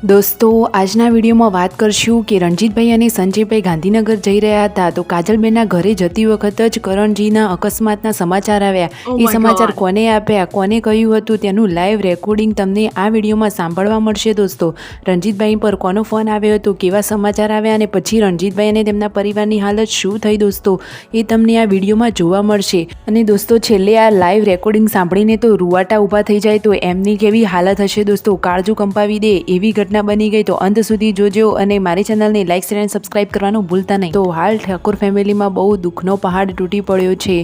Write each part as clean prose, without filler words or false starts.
દોસ્તો આજના વિડીયોમાં વાત કરશું કે રણજીતભાઈ અને સંજયભાઈ ગાંધીનગર જઈ રહ્યા હતા તો કાજલબેનના ઘરે જતી વખત જ કરણજીના અકસ્માતના સમાચાર આવ્યા। એ સમાચાર કોને આપ્યા, કોને કહ્યું હતું તેનું લાઈવ રેકોર્ડિંગ તમને આ વિડીયોમાં સાંભળવા મળશે। દોસ્તો રણજીતભાઈ પર કોનો ફોન આવ્યો હતો, કેવા સમાચાર આવ્યા અને પછી રણજીતભાઈ અને તેમના પરિવારની હાલત શું થઈ દોસ્તો એ તમને આ વિડીયોમાં જોવા મળશે। અને દોસ્તો છેલ્લે આ લાઈવ રેકોર્ડિંગ સાંભળીને તો રૂવાટા ઊભા થઈ જાય તો એમની કેવી હાલત હશે દોસ્તો, કાળજું કંપાવી દે એવી ઘટના બની ગઈ। તો અંત સુધી જોજો અને મારી ચેનલને લાઈક શેર અને સબસ્ક્રાઇબ કરવાનું ભૂલતા નહીં। તો હાલ ઠાકોર ફેમિલીમાં બહુ દુઃખનો પહાડ તૂટી પડ્યો છે,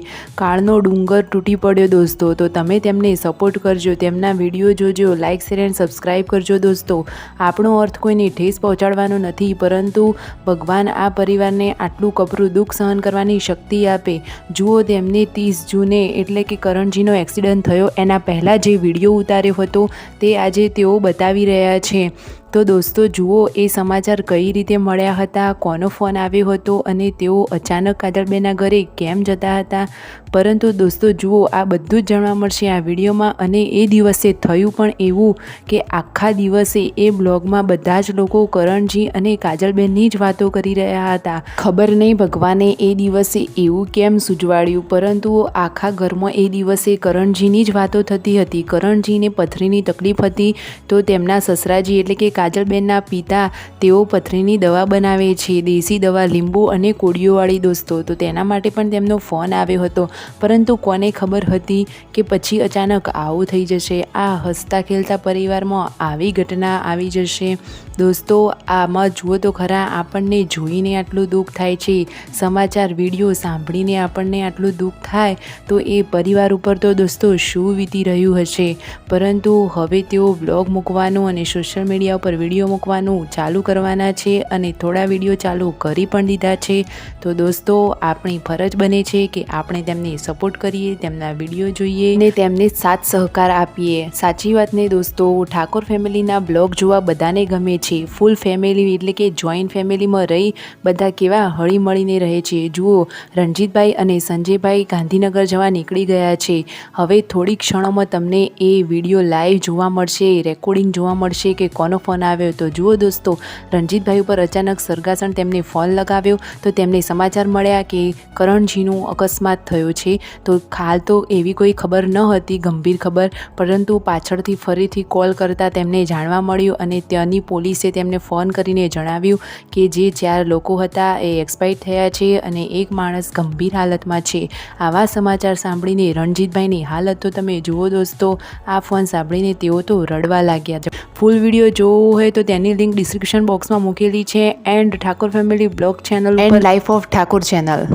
કાળનો ડુંગર તૂટી પડ્યો દોસ્તો। તો તમે તેમને સપોર્ટ કરજો, તેમના વિડીયો જોજો, લાઈક શેર અને સબસ્ક્રાઇબ કરજો દોસ્તો। આપણો અર્થ કોઈને ઠેસ પહોંચાડવાનો નથી, પરંતુ ભગવાન આ પરિવારને આટલું કપરું દુઃખ સહન કરવાની શક્તિ આપે। જુઓ તેમને 30 જૂને એટલે કે કરણજીનો એક્સિડન્ટ થયો એના પહેલાં જે વિડીયો ઉતાર્યો હતો તે આજે તેઓ બતાવી રહ્યા છે। તો દોસ્તો જુઓ એ સમાચાર કઈ રીતે મળ્યા હતા, કોનો ફોન આવ્યો હતો અને તેઓ અચાનક કાજલબેનના ઘરે કેમ જતા હતા। પરંતુ દોસ્તો જુઓ આ બધું જ જાણવા મળશે આ વિડીયોમાં। અને એ દિવસે થયું પણ એવું કે આખા દિવસે એ બ્લોગમાં બધા જ લોકો કરણજી અને કાજલબેનની જ વાતો કરી રહ્યા હતા। ખબર નહીં ભગવાને એ દિવસે એવું કેમ સૂજવાડ્યું, પરંતુ આખા ઘરમાં એ દિવસે કરણજીની જ વાતો થતી હતી। કરણજીને પથરીની તકલીફ હતી તો તેમના સસરાજી એટલે કે કાજલબેનના પિતા તેઓ પથરીની દવા બનાવે છે, દેશી દવા, લીંબુ અને કોળીઓવાળી દોસ્તો। તો તેના માટે પણ તેમનો ફોન આવ્યો હતો, પરંતુ કોને ખબર હતી કે પછી અચાનક આવું થઈ જશે। આ હસતા ખેલતા પરિવારમાં આવી ઘટના આવી જશે દોસ્તો। આમાં જુઓ તો ખરા, આપણને જોઈને આટલું દુઃખ થાય છે, સમાચાર વિડીયો સાંભળીને આપણને આટલું દુઃખ થાય તો એ પરિવાર ઉપર તો દોસ્તો શું વીતી રહ્યું હશે। પરંતુ હવે તેઓ બ્લોગ મૂકવાનું અને સોશિયલ મીડિયા ઉપર વિડીયો મૂકવાનું ચાલુ કરવાના છે અને થોડા વિડીયો ચાલુ કરી પણ દીધા છે। તો દોસ્તો આપણી ફરજ બને છે કે આપણે તેમને સપોર્ટ કરીએ, તેમના વિડીયો જોઈએ અને તેમને સાથ સહકાર આપીએ। સાચી વાત ને દોસ્તો, ઠાકોર ફેમિલીના બ્લોગ જોવા બધાને ગમે છે। ફૂલ ફેમિલી એટલે કે જોઈન્ટ ફેમિલીમાં રહી બધા કેવા હળી મળીને રહે છે। જુઓ રણજીતભાઈ અને સંજયભાઈ ગાંધીનગર જવા નીકળી ગયા છે। હવે થોડી ક્ષણોમાં તમને એ વિડીયો લાઈવ જોવા મળશે, રેકોર્ડિંગ જોવા મળશે કે કોનો ફોન આવ્યો। તો જુઓ દોસ્તો રણજીતભાઈ ઉપર અચાનક સરગાસણ તેમને ફોન લગાવ્યો તો તેમને સમાચાર મળ્યા કે કરણજીનું અકસ્માત થયો છે। તો હાલ તો એવી કોઈ ખબર ન હતી, ગંભીર ખબર, પરંતુ પાછળથી ફરીથી કોલ કરતાં તેમને જાણવા મળ્યું અને ત્યાંની પોલીસે તેમને ફોન કરીને જણાવ્યું કે જે 4 લોકો હતા એ એક્સપાયર થયા છે અને એક માણસ ગંભીર હાલતમાં છે। આવા સમાચાર સાંભળીને રણજીતભાઈની હાલત તો તમે જુઓ દોસ્તો, આ ફોન સાંભળીને તેઓ તો રડવા લાગ્યા। ફૂલ વિડીયો જોવો હોય તો તેની લિંક ડિસ્ક્રિપ્શન બોક્સમાં મૂકેલી છે and Thakor family blog channel and life of Thakor channel.